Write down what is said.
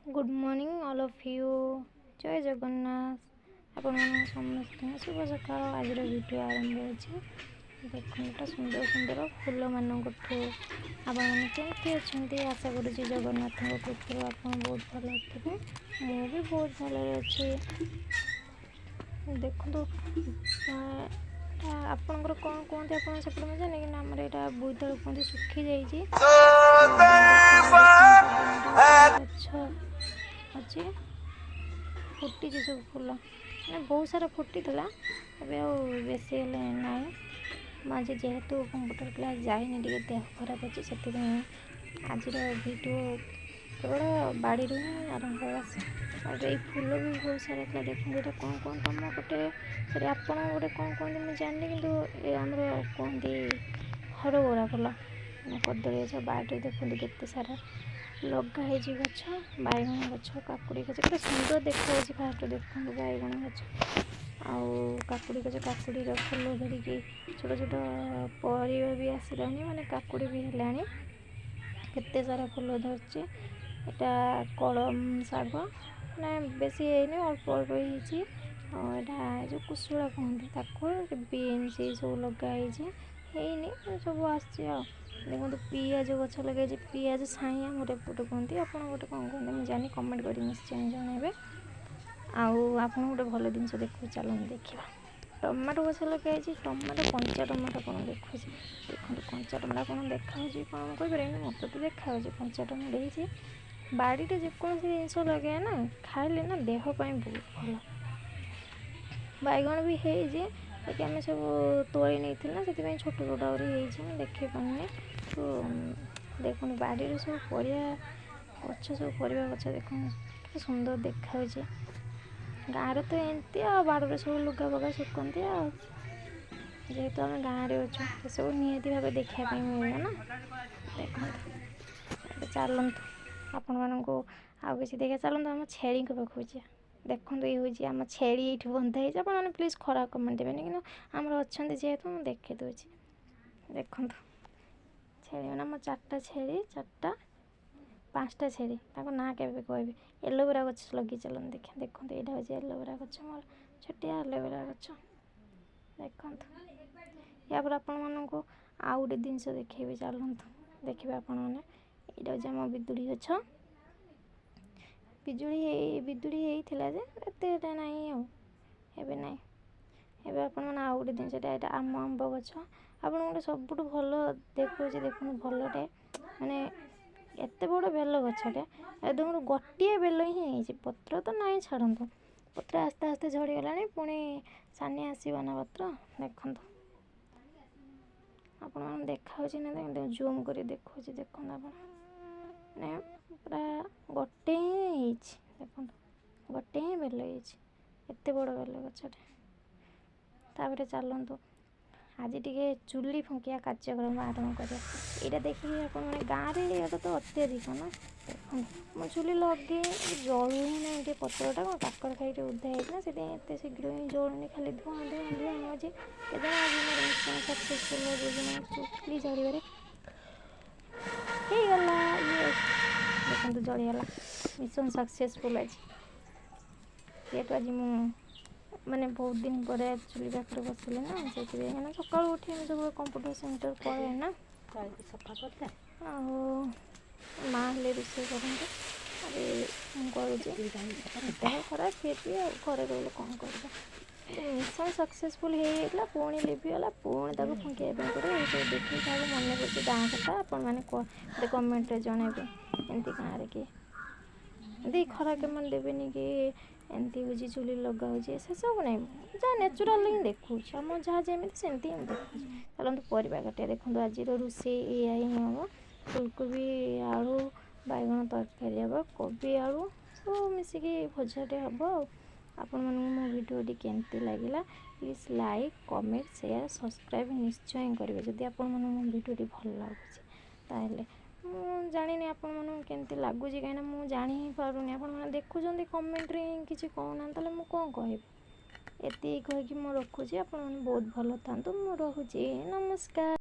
Good morning all of you. जय जगन्नाथ। आपण समस्त शुभ सकाल। आज वीडियो आरंभ हो देखता सुंदर सुंदर फूल मानक आपमती अच्छा आशा करुँच जगन्नाथ कृपा आप बहुत भल थे। मु भी बहुत भल अच्छे। देखो आपणकर कौन कहते आप सेपटे मैं जाने कि आमर यहाँ बोईतालु कहते सुखी जाइए गछ अच्छे फुटी सब फूल मैंने बहुत सारा फुटी था बेसी ना मुझे जेहेतु कंप्यूटर क्लास जाइनी देह खराब अच्छे से आज वीडियो केवल बाड़ी ही आरंभ और ये फूल भी बहुत सारा था। देखते ये कौन कौन तुम गोटे सरी आप गोटे कौन कहते मुझे जानी कि आमर कहते हरगोरा फूल कदली गछ बाड़ी देखते केते सारा लगाई गछ बैगण गछ काकुड़ी गछ के सुंदर देखा फास्ट देखते बैगण गछ आकुड़ी गछ काकुड़ी फूल धरिकी छोट छोट परिवा भी आसलानी माने काकुड़ी भी है केते सारा फूल धरची। यहाँ कलम शाग ना बेसी है अल्प अल्प होता जो कुशुला कहते बीन्स सब लगाई सब आ देखो पियाज गछ लगे पियाज छाई गोटे गोटे कहते आप गोटे कौन कहते मुझे जानी कमेंट कर निश्चय जनइबे। आप गोटे भल जिन देखो चलो देखा टमाटो गछ लगे टमाटो कंचा टमाटो कौन देखो देखो कंचा टमाटो कौन देखा कौन कहीपर मत तो देखा कंचा टमाटो बाड़ी जेको जिनस लगे ना खाइले ना देहपाई बहुत भल। बैगण भी है आम सब तोड़ी नहीं ना से छोट छोट आगे देखे पानी तो देखो बाड़ी सब परिया गछ सब परिया गछ देखो सुंदर देखा गाँव तो एमती बाड़े सब लुगा पका सुखती जेहेतु आम गाँव में अच्छे सब निहती भाव देखापी मिले ना। देखो चलतु आपण मानक आउ कि देखा चलते आम छेली पाखु देखो ये हूँ आम छेली ये बंधा है आपने प्लीज खराब कमेंट देवेनि कि आमर अच्छा जेहेतु मुझे देखी दूसरी देखो छेली मैंने आम चार्टा छेली चार्टा पाँचटा छेली ना के कहबी एलोवेरा गछ लगे चलन देखिए देखो यहाँ हूँ एलोवेरा गछ मोर छोटिया एलोवेरा गछ देखो या आपण मानक आउ गोटे जिनस देखेबी चलतु देखिए आपण मैंने यहाँ हूँ आम बिदुड़ी गछ बिजुड़ी होता एत ना एबे ना एबे आपण मैंने आउ गोटे जिनस आम आंब गछ आप गोटे सब भल देखो देखो भलटे माने एत बड़ बेल गछटे देखो गोटे बेल ही पत्र तो ना छाड़ू पत्र आस्ते आस्ते झड़गला पुणी सानी आसो ना पत्र देखो आप देखा ना जूम कर देखो देखो आप पूरा गोटे ही देखो गोटे ही बेल एत बड़ बेल गछटे चलतु आज टे चुली फुंकिया कार्यक्रम आरंभ कर यहाँ देखिए आप गाँव में तो अत्यधिक ना देखो मो चुली लगे जलू ही ना पत्रटा कौन काकर खाई उदा होना से शीघ्र ही जलूनी खाली धुआं धुआं धुआं हो के सक्सेसफुल चुली जलवे गला ये देखो जलीगला मिशन सक्सेसफुल आज ये तो आज माने बहुत दिन पर चुली पाखे बसले ना से सका उठी सब कंप्यूटर सेंटर पड़े ना सफा करते माँ हेल्ले रोषे करते देह खराब फिर भी घरे रही कौन कर मिशन सक्सेसफुल होता पुणी लिभिगला पुणी तक फुंकवा पड़े देखिए क्या मन कर गाँव कथा आपण मैंने कमेंट जनइबे एमती गाँव किए एमती खरा कमेंट देवेनि कि एमती हूँ चुली लगा से सब ना जहाँ नेचुराल ही देखूँ आम जहाँ जमी सेमती ही देखूँ। चलते परिवा काटिया देखो आज रोषे या ही हम फुलकोबी आलू बैगण तरकारी हम कोबी आलू सब मिसिकी भजाटे हम आपण मो भिडियो केमती लगे please like comment share subscribe निश्चय करेंगे जदि आपण मो भिडियो भल लगुच जानी आपण केमती लगुच कहीं मुझे जानी ही पारूनी आप देखुं कमेंट्रे किसी कहना मुझे कौन कह एति कहीकि रखुची आप बहुत भल था मुझे नमस्कार।